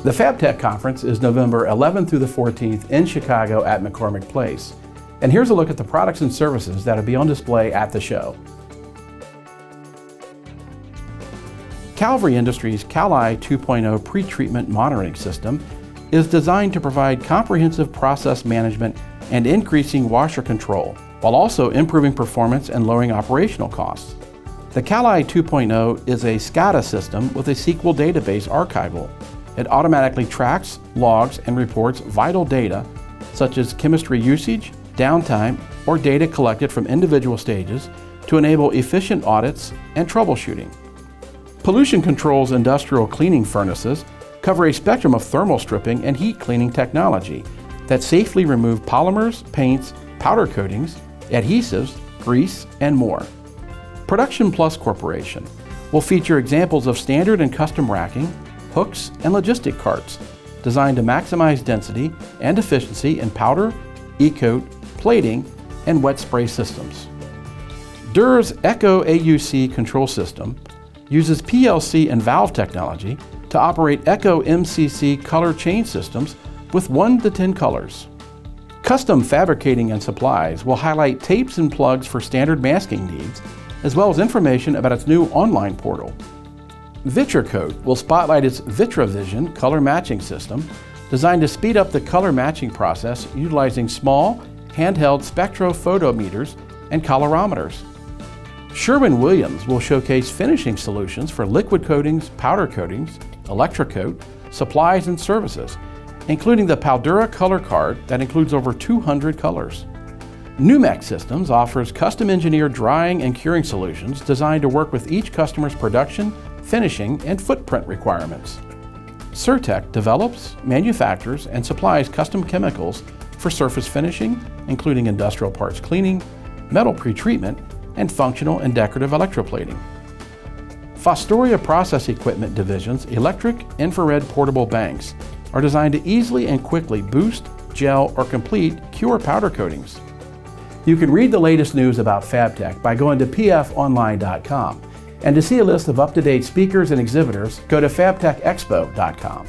The Fabtech conference is November 11th through the 14th in Chicago at McCormick Place. And here's a look at the products and services that will be on display at the show. Calvary Industries CALeye 2.0 pretreatment monitoring system is designed to provide comprehensive process management and increasing washer control, while also improving performance and lowering operational costs. The CALeye 2.0 is a SCADA system with a SQL database archival. It automatically tracks, logs, and reports vital data such as chemistry usage, downtime, or data collected from individual stages to enable efficient audits and troubleshooting. Pollution Control's industrial cleaning furnaces cover a spectrum of thermal stripping and heat cleaning technology that safely remove polymers, paints, powder coatings, adhesives, grease, and more. Production Plus Corporation will feature examples of standard and custom racking, hooks, and logistic carts designed to maximize density and efficiency in powder, e-coat, plating, and wet spray systems. Durr's Echo AUC control system uses PLC and valve technology to operate Echo MCC color change systems with 1 to 10 colors. Custom Fabricating and Supplies will highlight tapes and plugs for standard masking needs, as well as information about its new online portal. Vitracoat will spotlight its VitraVision color matching system, designed to speed up the color matching process utilizing small, handheld spectrophotometers and colorimeters. Sherwin-Williams will showcase finishing solutions for liquid coatings, powder coatings, Electrocoat, supplies, and services, including the Powdura color card that includes over 200 colors. Pneu-Mech Systems offers custom-engineered drying and curing solutions designed to work with each customer's production, finishing, and footprint requirements. Surtech develops, manufactures, and supplies custom chemicals for surface finishing, including industrial parts cleaning, metal pretreatment, and functional and decorative electroplating. Fostoria Process Equipment Division's electric infrared portable banks are designed to easily and quickly boost, gel, or complete cure powder coatings. You can read the latest news about Fabtech by going to pfonline.com. And to see a list of up-to-date speakers and exhibitors, go to fabtechexpo.com.